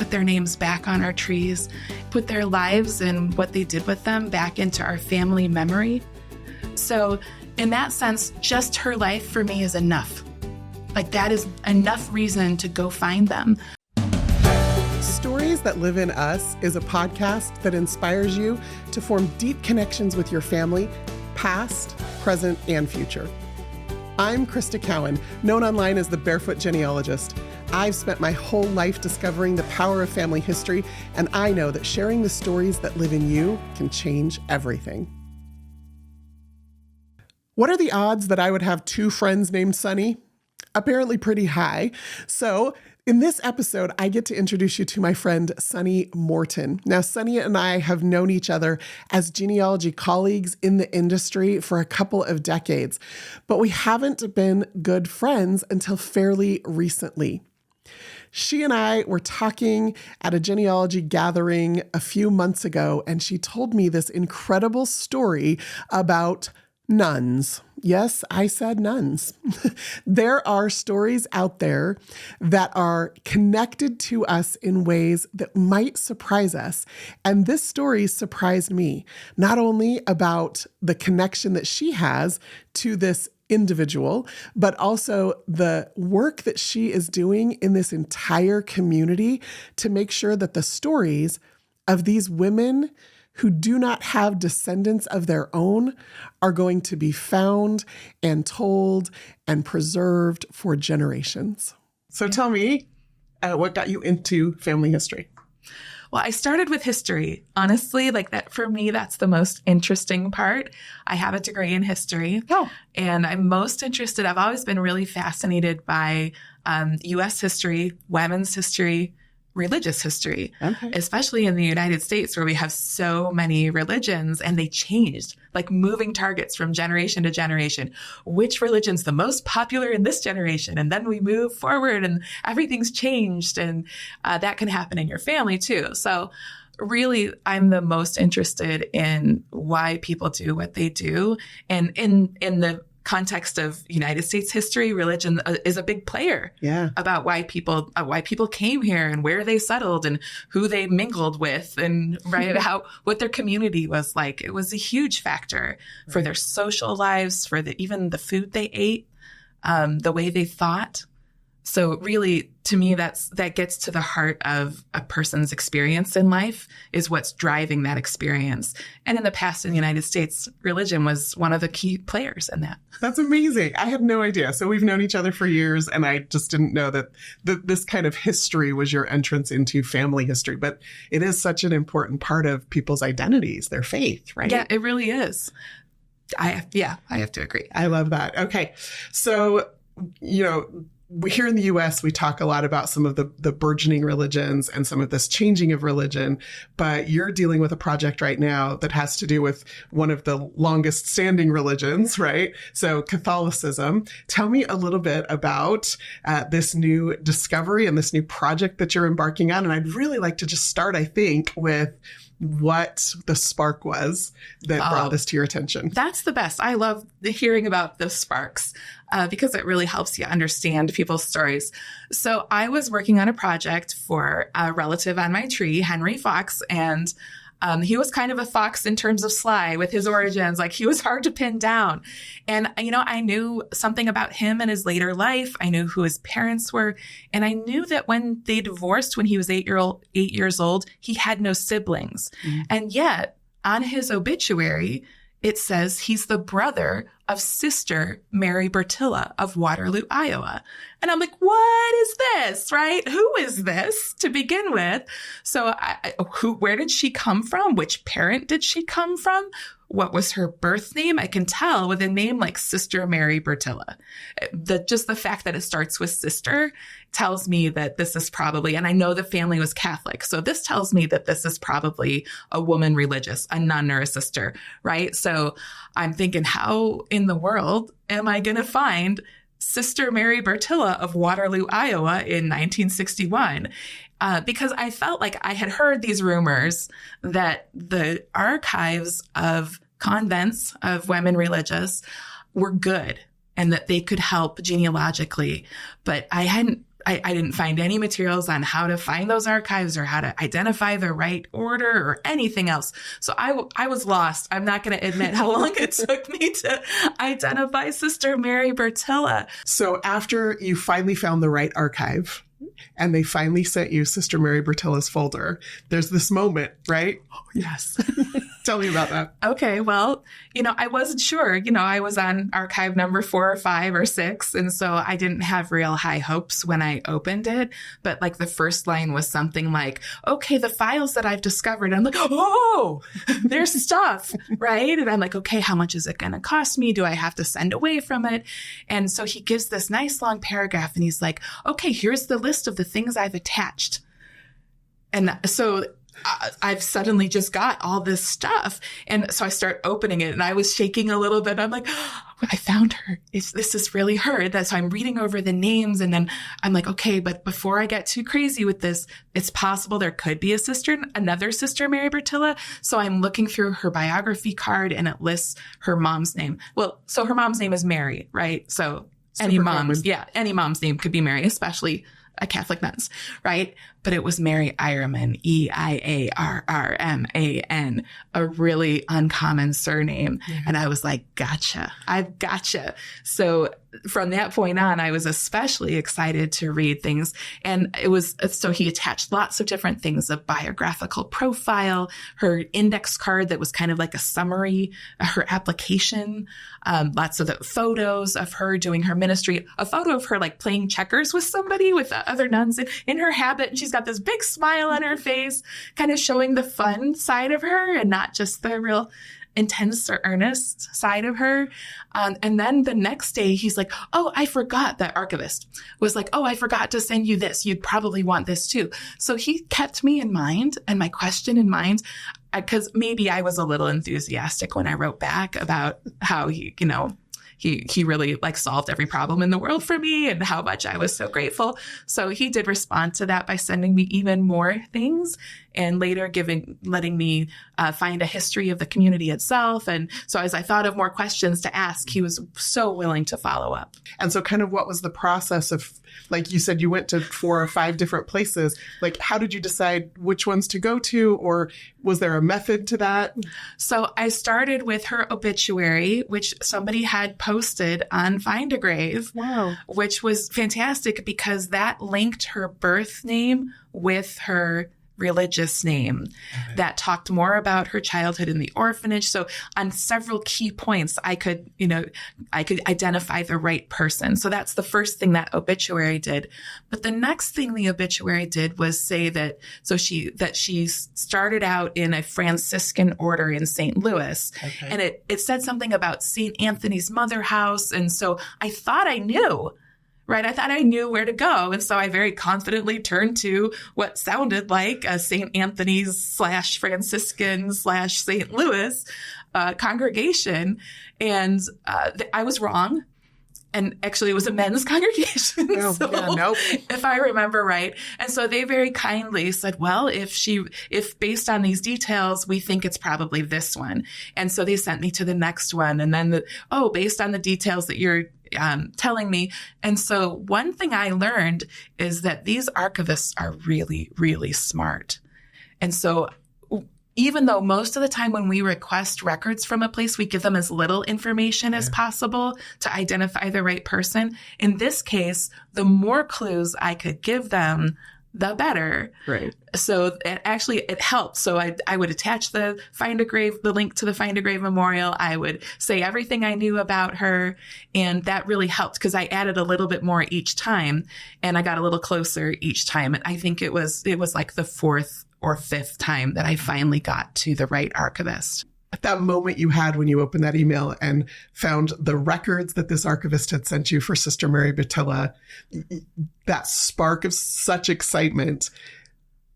put their names back on our trees, put their lives and what they did with them back into our family memory. So in that sense, just her life for me is enough. Like, that is enough reason to go find them. Stories That Live in Us is a podcast that inspires you to form deep connections with your family, past, present, and future. I'm Krista Cowan, known online as the Barefoot Genealogist. I've spent my whole life discovering the power of family history, and I know that sharing the stories that live in you can change everything. What are the odds that I would have two friends named Sunny? Apparently pretty high. So in this episode, I get to introduce you to my friend, Sunny Morton. Now, Sunny and I have known each other as genealogy colleagues in the industry for a couple of decades, but we haven't been good friends until fairly recently. She and I were talking at a genealogy gathering a few months ago, and she told me this incredible story about nuns. Yes, I said nuns. There are stories out there that are connected to us in ways that might surprise us. And this story surprised me, not only about the connection that she has to this individual, but also the work that she is doing in this entire community to make sure that the stories of these women who do not have descendants of their own are going to be found and told and preserved for generations. So tell me, what got you into family history? Well, I started with history. Honestly, like that for me, that's the most interesting part. I have a degree in history. And I'm most interested, I've always been really fascinated by U.S. history, women's history, religious history, especially in the United States where we have so many religions and they changed, like moving targets from generation to generation. Which religion's the most popular in this generation? And then we move forward and everything's changed. And that can happen in your family too. So really, I'm the most interested in why people do what they do. And in the context of United States history, religion is a big player about why people came here and where they settled and who they mingled with and what their community was like. It was a huge factor for their social lives, for even the food they ate, the way they thought. So really, to me, that gets to the heart of a person's experience in life is what's driving that experience. And in the past in the United States, religion was one of the key players in that. That's amazing. I had no idea. So we've known each other for years, and I just didn't know that this kind of history was your entrance into family history. But it is such an important part of people's identities, their faith, right? Yeah, it really is. I have to agree. I love that. Okay. So, here in the U.S., we talk a lot about some of the burgeoning religions and some of this changing of religion, but you're dealing with a project right now that has to do with one of the longest standing religions, right? So Catholicism. Tell me a little bit about this new discovery and this new project that you're embarking on. And I'd really like to just start, I think, with what the spark was that brought this to your attention. That's the best. I love hearing about the sparks because it really helps you understand people's stories. So I was working on a project for a relative on my tree, Henry Fox, and he was kind of a fox in terms of sly with his origins. Like, he was hard to pin down. And, I knew something about him and his later life. I knew who his parents were. And I knew that when they divorced, when he was 8 years old, he had no siblings. And yet on his obituary, it says he's the brother of Sister Mary Bertilla of Waterloo, Iowa. And I'm like, what is this, right? Who is this to begin with? So where did she come from? Which parent did she come from? What was her birth name? I can tell with a name like Sister Mary Bertilla. Just the fact that it starts with sister tells me that this is probably, and I know the family was Catholic, so this tells me that this is probably a woman religious, a nun or a sister, right? So I'm thinking, how in the world am I going to find Sister Mary Bertilla of Waterloo, Iowa in 1961? Because I felt like I had heard these rumors that the archives of convents of women religious were good and that they could help genealogically. But I hadn't I didn't find any materials on how to find those archives or how to identify the right order or anything else. So I was lost. I'm not going to admit how long it took me to identify Sister Mary Bertilla. So after you finally found the right archive and they finally sent you Sister Mary Bertilla's folder, there's this moment, right? Oh, yes. Tell me about that. Okay. Well, I wasn't sure. I was on archive number 4 or 5 or 6. And so I didn't have real high hopes when I opened it. But like the first line was something like, okay, the files that I've discovered. I'm like, oh, there's stuff, right? And I'm like, okay, how much is it going to cost me? Do I have to send away from it? And so he gives this nice long paragraph and he's like, okay, here's the list of the things I've attached. And so I've suddenly just got all this stuff. And so I start opening it and I was shaking a little bit. I'm like, oh, I found her. This is really her. So I'm reading over the names and then I'm like, okay, but before I get too crazy with this, it's possible there could be another Sister Mary Bertilla. So I'm looking through her biography card and it lists her mom's name. Well, so her mom's name is Mary, right? So any mom's name could be Mary, especially a Catholic nuns, right? But it was Mary Eierman, Eirrrman, a really uncommon surname. Yeah. And I was like, gotcha. I've gotcha. So from that point on, I was especially excited to read things. And so he attached lots of different things, a biographical profile, her index card that was kind of like a summary, her application, lots of the photos of her doing her ministry, a photo of her like playing checkers with somebody, with other nuns in her habit. And she's got this big smile on her face, kind of showing the fun side of her and not just the real intense or earnest side of her. And then the next day he's like, oh, I forgot. The archivist was like, oh, I forgot to send you this. You'd probably want this too. So he kept me in mind and my question in mind, because maybe I was a little enthusiastic when I wrote back about how he really like solved every problem in the world for me and how much I was so grateful. So he did respond to that by sending me even more things and later letting me find a history of the community itself. And so as I thought of more questions to ask, he was so willing to follow up. And so kind of what was the process of, like you said, you went to 4 or 5 different places. Like, how did you decide which ones to go to? Or was there a method to that? So I started with her obituary, which somebody had posted on Find a Grave. Wow. Which was fantastic because that linked her birth name with her religious name. That talked more about her childhood in the orphanage. So on several key points, I could identify the right person. So that's the first thing that obituary did. But the next thing the obituary did was say that she started out in a Franciscan order in St. Louis. Okay. And it said something about St. Anthony's Mother House. And so I thought I knew. Right. I thought I knew where to go. And so I very confidently turned to what sounded like a St. Anthony's / Franciscan / St. Louis congregation. And I was wrong. And actually, it was a men's congregation. Oh, so, yeah, nope. If I remember right. And so they very kindly said, well, if based on these details, we think it's probably this one. And so they sent me to the next one. And then based on the details that you're telling me. And so one thing I learned is that these archivists are really, really smart. And so even though most of the time when we request records from a place, we give them as little information as possible to identify the right person. In this case, the more clues I could give them, the better. Right. So it helped. So I would attach the link to the Find a Grave memorial. I would say everything I knew about her. And that really helped because I added a little bit more each time and I got a little closer each time. And I think it was like the 4th or 5th time that I finally got to the right archivist. That moment you had when you opened that email and found the records that this archivist had sent you for Sister Mary Bertilla, that spark of such excitement,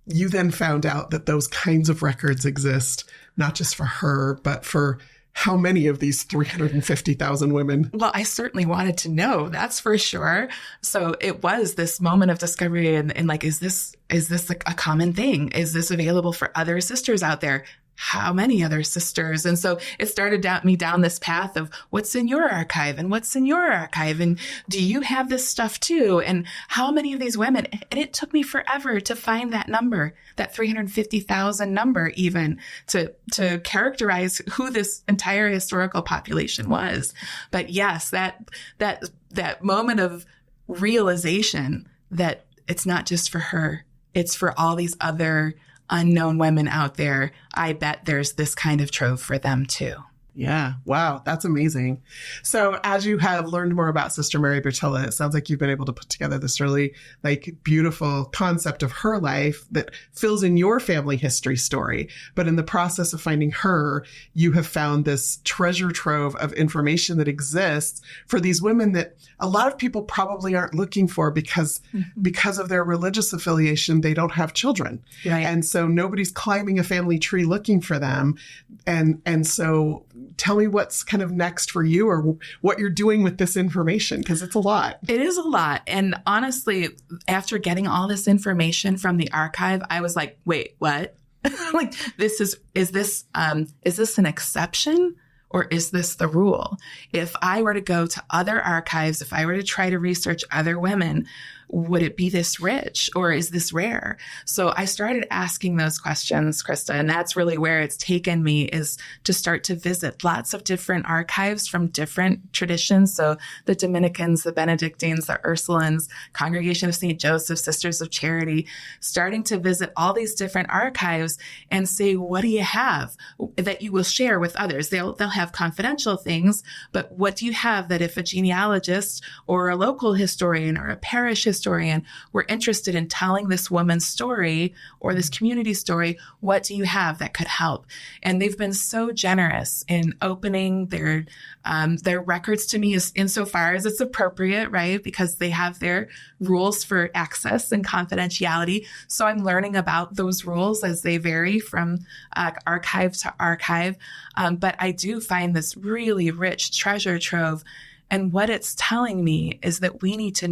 you then found out that those kinds of records exist, not just for her, but for how many of these 350,000 women? Well, I certainly wanted to know, that's for sure. So it was this moment of discovery and like, is this like a common thing? Is this available for other sisters out there? how many other sisters? And so it started me down this path of what's in your archive and what's in your archive. And do you have this stuff too? And how many of these women? And it took me forever to find that number, that 350,000 number even to characterize who this entire historical population was. But yes, that moment of realization that it's not just for her, it's for all these other unknown women out there. I bet there's this kind of trove for them too. Yeah. Wow. That's amazing. So as you have learned more about Sister Mary Bertilla, it sounds like you've been able to put together this really beautiful concept of her life that fills in your family history story. But in the process of finding her, you have found this treasure trove of information that exists for these women that a lot of people probably aren't looking for because of their religious affiliation, they don't have children. Right. And so nobody's climbing a family tree looking for them. And so tell me what's kind of next for you or what you're doing with this information, because it's a lot. It is a lot. And honestly, after getting all this information from the archive, I was like, wait, what? Is this an exception? Or is this the rule? If I were to go to other archives, if I were to try to research other women, would it be this rich or is this rare? So I started asking those questions, Krista, and that's really where it's taken me, is to start to visit lots of different archives from different traditions. So the Dominicans, the Benedictines, the Ursulines, Congregation of St. Joseph, Sisters of Charity, starting to visit all these different archives and say, what do you have that you will share with others? They'll have confidential things, but what do you have that if a genealogist or a local historian or a parish historian were interested in telling this woman's story or this community story, what do you have that could help? And they've been so generous in opening their records to me insofar as it's appropriate, right? Because they have their rules for access and confidentiality. So I'm learning about those rules as they vary from archive to archive. But I do find this really rich treasure trove. And what it's telling me is that we need a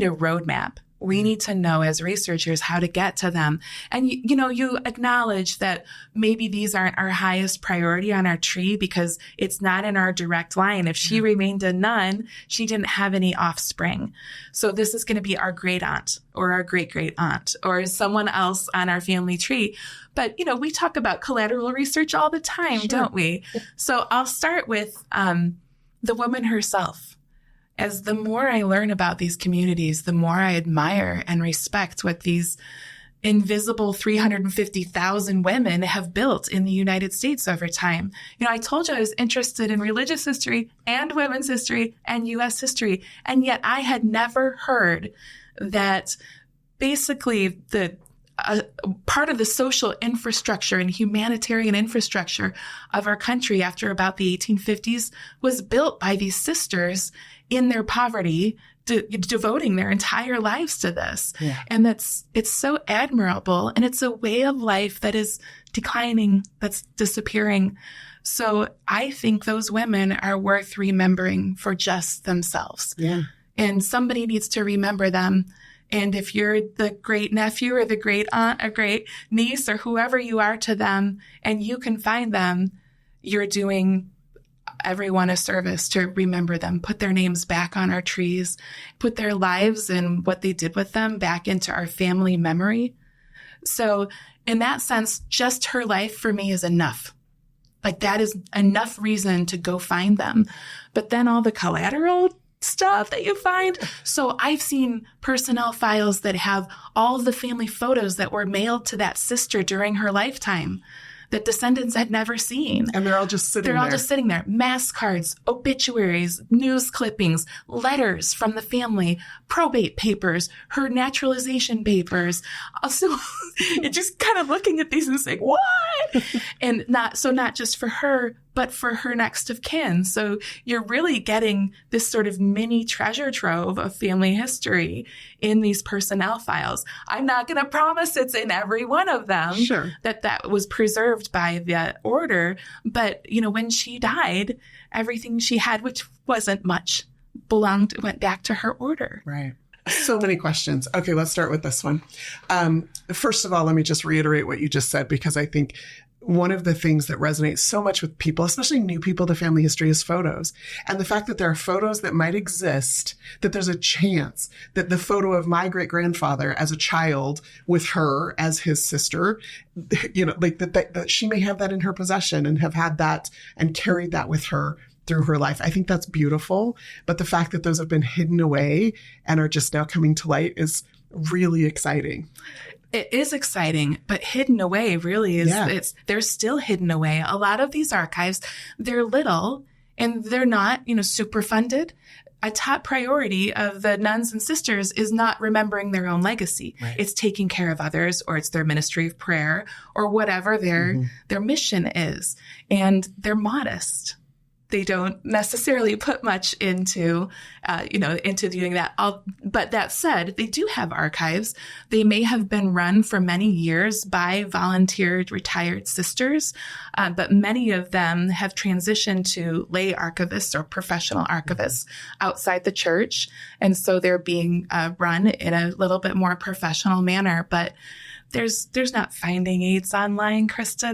roadmap. We need to know as researchers how to get to them. And, you acknowledge that maybe these aren't our highest priority on our tree because it's not in our direct line. If she remained a nun, she didn't have any offspring. So this is going to be our great aunt or our great great aunt or someone else on our family tree. But, we talk about collateral research all the time, don't we? So I'll start with the woman herself. As the more I learn about these communities, the more I admire and respect what these invisible 350,000 women have built in the United States over time. I told you I was interested in religious history and women's history and U.S. history, and yet I had never heard that basically the part of the social infrastructure and humanitarian infrastructure of our country after about the 1850s was built by these sisters in their poverty, devoting their entire lives to this. Yeah. And it's so admirable. And it's a way of life that is declining, that's disappearing. So I think those women are worth remembering for just themselves. Yeah. And somebody needs to remember them. And if you're the great nephew or the great aunt or great niece or whoever you are to them, and you can find them, you're doing everyone a service to remember them, put their names back on our trees, put their lives and what they did with them back into our family memory. So in that sense, just her life for me is enough. That is enough reason to go find them. But then all the collateral stuff that you find. So I've seen personnel files that have all of the family photos that were mailed to that sister during her lifetime that descendants had never seen. And they're all just sitting there. They're all just sitting there. Mass cards, obituaries, news clippings, letters from the family, probate papers, her naturalization papers. Also, just kind of looking at these and saying, what? And not just for her, but for her next of kin. So you're really getting this sort of mini treasure trove of family history in these personnel files. I'm not going to promise it's in every one of them. Sure. That was preserved by the order. But, when she died, everything she had, which wasn't much, went back to her order. Right. So many questions. Okay, let's start with this one. First of all, let me just reiterate what you just said, because I think one of the things that resonates so much with people, especially new people to family history, is photos. And the fact that there are photos that might exist, that there's a chance that the photo of my great-grandfather as a child with her as his sister, like that she may have that in her possession and have had that and carried that with her through her life. I think that's beautiful. But the fact that those have been hidden away and are just now coming to light is really exciting. It is exciting, but hidden away really is, they're still hidden away. A lot of these archives, they're little and they're not, super funded. A top priority of the nuns and sisters is not remembering their own legacy. Right. It's taking care of others, or it's their ministry of prayer, or whatever their mission is. And they're modest. They don't necessarily put much into doing that. But that said, they do have archives. They may have been run for many years by volunteered retired sisters, but many of them have transitioned to lay archivists or professional archivists outside the church. And so they're being run in a little bit more professional manner. But there's not finding aids online, Krista.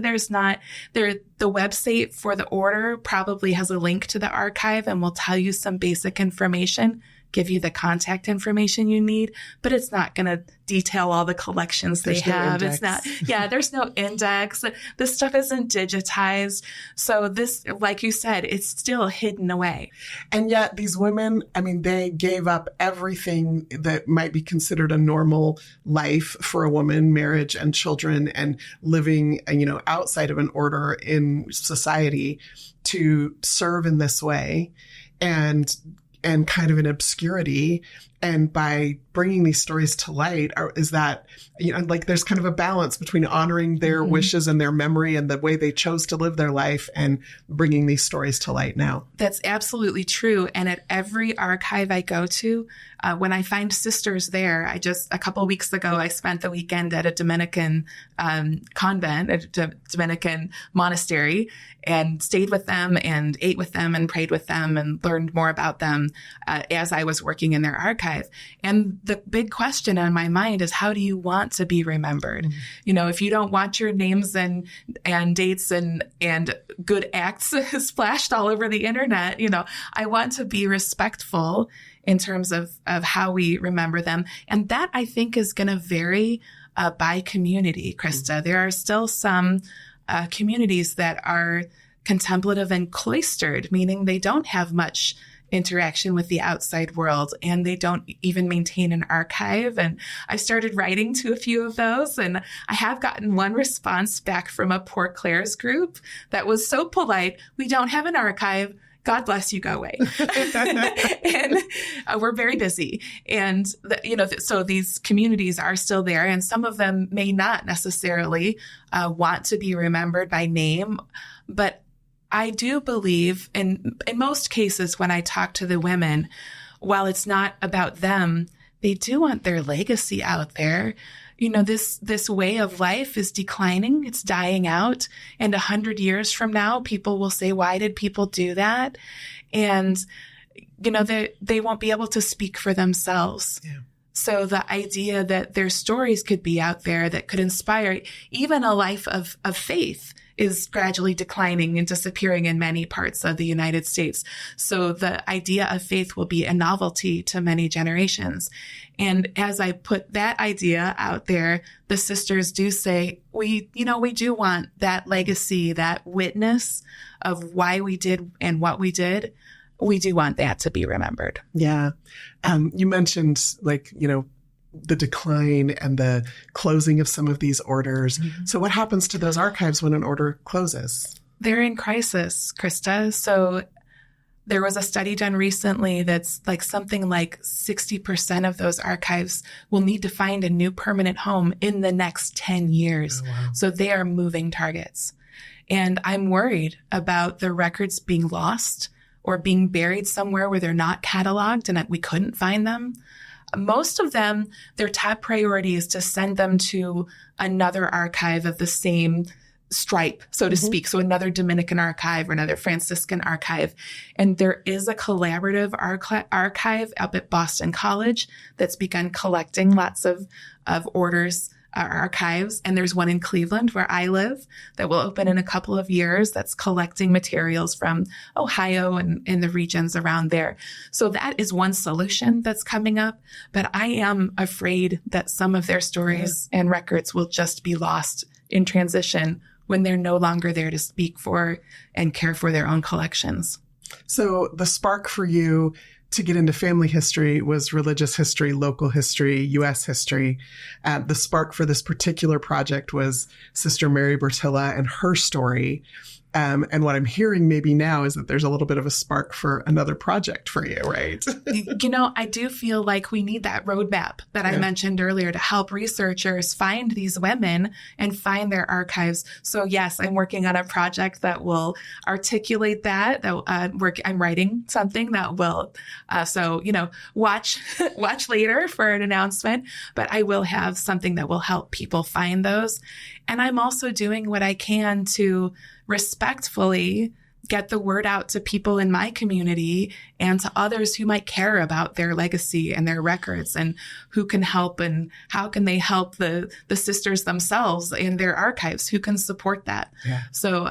The website for the order probably has a link to the archive and will tell you some basic information, give you the contact information you need, but it's not going to detail all the collections they have. It's not, there's no index. This stuff isn't digitized. So this, like you said, it's still hidden away. And yet these women, they gave up everything that might be considered a normal life for a woman, marriage and children, and living, outside of an order in society to serve in this way and kind of in obscurity. And by bringing these stories to light, is that, there's kind of a balance between honoring their wishes and their memory and the way they chose to live their life and bringing these stories to light now. That's absolutely true. And at every archive I go to, when I find sisters there, a couple of weeks ago, I spent the weekend at a Dominican convent, a Dominican monastery, and stayed with them and ate with them and prayed with them and learned more about them as I was working in their archive. And the big question on my mind is, how do you want to be remembered? If you don't want your names and dates and good acts splashed all over the internet, I want to be respectful in terms of how we remember them. And that, I think, is going to vary by community, Krista. There are still some communities that are contemplative and cloistered, meaning they don't have much interaction with the outside world, and they don't even maintain an archive. And I started writing to a few of those, and I have gotten one response back from a Poor Clare's group that was so polite: "We don't have an archive. God bless you, go away." And we're very busy. And, so these communities are still there, and some of them may not necessarily want to be remembered by name. But I do believe in most cases, when I talk to the women, while it's not about them, they do want their legacy out there. This way of life is declining. It's dying out. And 100 years from now, people will say, why did people do that? And, they won't be able to speak for themselves. Yeah. So the idea that their stories could be out there that could inspire even a life of faith is gradually declining and disappearing in many parts of the United States. So the idea of faith will be a novelty to many generations. And as I put that idea out there, the sisters do say, we do want that legacy, that witness of why we did and what we did. We do want that to be remembered. Yeah. You mentioned the decline and the closing of some of these orders. Mm-hmm. So what happens to those archives when an order closes? They're in crisis, Krista. So there was a study done recently that's something like 60% of those archives will need to find a new permanent home in the next 10 years. Oh, wow. So they are moving targets. And I'm worried about the records being lost or being buried somewhere where they're not cataloged and that we couldn't find them. Most of them, their top priority is to send them to another archive of the same stripe, so to speak. So another Dominican archive or another Franciscan archive. And there is a collaborative archive up at Boston College that's begun collecting lots of orders archives. And there's one in Cleveland where I live that will open in a couple of years that's collecting materials from Ohio and in the regions around there. So that is one solution that's coming up. But I am afraid that some of their stories and records will just be lost in transition when they're no longer there to speak for and care for their own collections. So the spark for you to get into family history was religious history, local history, U.S. history. The spark for this particular project was Sister Mary Bertilla and her story. And what I'm hearing maybe now is that there's a little bit of a spark for another project for you, right? I do feel like we need that roadmap that I mentioned earlier to help researchers find these women and find their archives. So yes, I'm working on a project that will articulate that. I'm writing something that will, watch later for an announcement, but I will have something that will help people find those. And I'm also doing what I can to respectfully get the word out to people in my community and to others who might care about their legacy and their records and who can help and how can they help the sisters themselves in their archives, who can support that. Yeah. So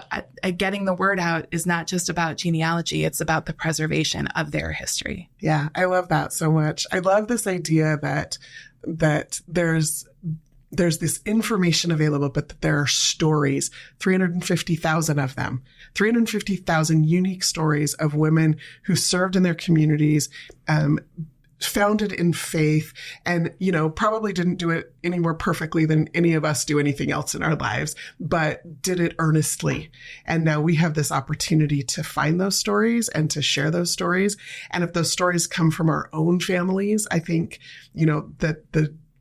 getting the word out is not just about genealogy, it's about the preservation of their history. Yeah, I love that so much. I love this idea that there's this information available, but that there are stories, 350,000 of them, 350,000 unique stories of women who served in their communities, founded in faith, and, probably didn't do it any more perfectly than any of us do anything else in our lives, but did it earnestly. And now we have this opportunity to find those stories and to share those stories. And if those stories come from our own families, I think, that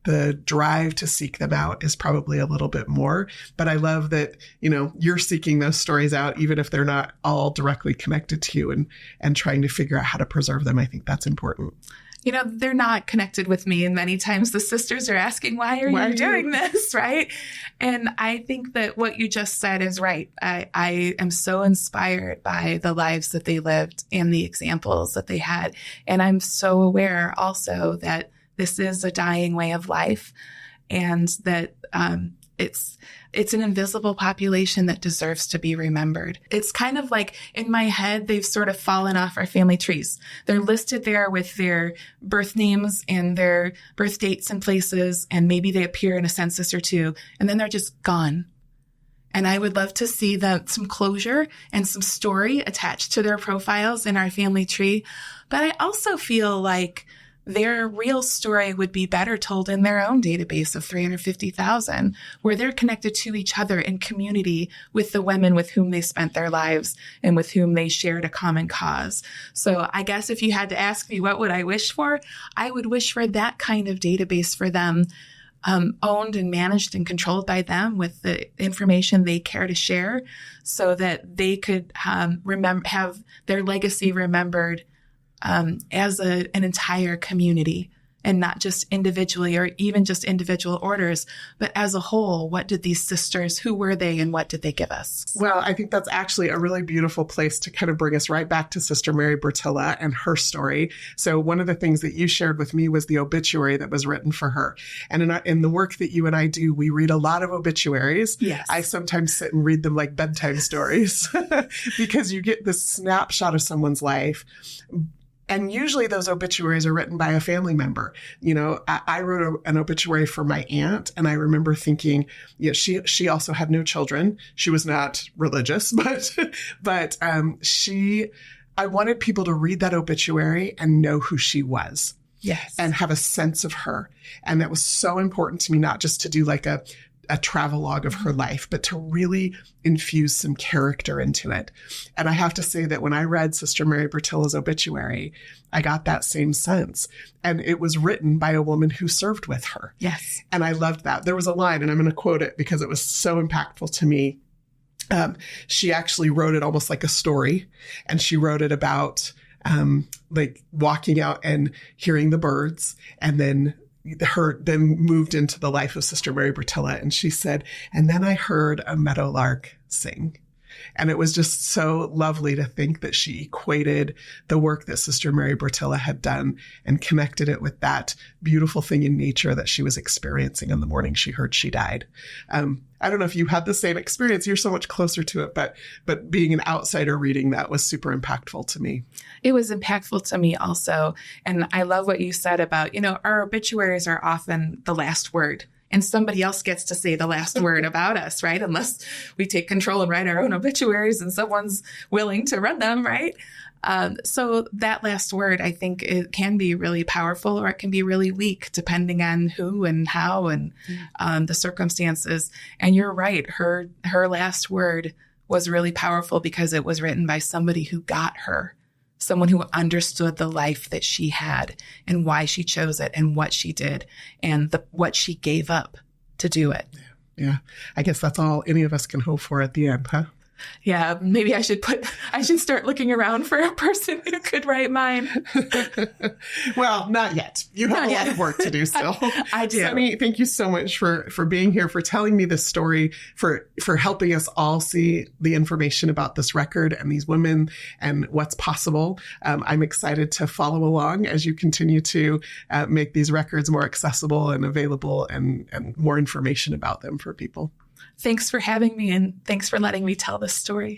the drive to seek them out is probably a little bit more. But I love that, you're seeking those stories out, even if they're not all directly connected to you, and trying to figure out how to preserve them. I think that's important. They're not connected with me. And many times the sisters are asking, why are you doing this? Right. And I think that what you just said is right. I am so inspired by the lives that they lived and the examples that they had. And I'm so aware also that this is a dying way of life, and that it's an invisible population that deserves to be remembered. It's kind of like in my head, they've sort of fallen off our family trees. They're listed there with their birth names and their birth dates and places, and maybe they appear in a census or two, and then they're just gone. And I would love to see some closure and some story attached to their profiles in our family tree. But I also feel like their real story would be better told in their own database of 350,000, where they're connected to each other in community with the women with whom they spent their lives and with whom they shared a common cause. So I guess if you had to ask me, what would I wish for? I would wish for that kind of database for them, owned and managed and controlled by them with the information they care to share, so that they could have their legacy remembered as an entire community, and not just individually or even just individual orders, but as a whole. What did these sisters, who were they, and what did they give us? Well, I think that's actually a really beautiful place to kind of bring us right back to Sister Mary Bertilla and her story. So one of the things that you shared with me was the obituary that was written for her. And in the work that you and I do, we read a lot of obituaries. Yes. I sometimes sit and read them like bedtime stories because you get this snapshot of someone's life. And usually those obituaries are written by a family member. I wrote an obituary for my aunt, and I remember thinking, she also had no children. She was not religious, but I wanted people to read that obituary and know who she was. Yes. And have a sense of her. And that was so important to me, not just to do like a travelogue of her life, but to really infuse some character into it. And I have to say that when I read Sister Mary Bertilla's obituary, I got that same sense. And it was written by a woman who served with her. Yes. And I loved that. There was a line, and I'm going to quote it because it was so impactful to me. She actually wrote it almost like a story. And she wrote it about like walking out and hearing the birds, and then moved into the life of Sister Mary Bertilla. And she said, and then I heard a meadowlark sing. And it was just so lovely to think that she equated the work that Sister Mary Bertilla had done and connected it with that beautiful thing in nature that she was experiencing on the morning she heard she died. I don't know if you had the same experience. You're so much closer to it, but being an outsider reading that was super impactful to me. It was impactful to me also. And I love what you said about, our obituaries are often the last word. And somebody else gets to say the last word about us, right? Unless we take control and write our own obituaries and someone's willing to run them, right? So that last word, I think it can be really powerful or it can be really weak depending on who and how and the circumstances. And you're right. Her last word was really powerful because it was written by somebody who got her, someone who understood the life that she had and why she chose it and what she did and what she gave up to do it. Yeah. I guess that's all any of us can hope for at the end, huh? Yeah, maybe I should start looking around for a person who could write mine. Well, not yet. You have a lot of work to do still. I do. Sunny, thank you so much for being here, for telling me this story, for helping us all see the information about this record and these women and what's possible. I'm excited to follow along as you continue to make these records more accessible and available and more information about them for people. Thanks for having me and thanks for letting me tell this story.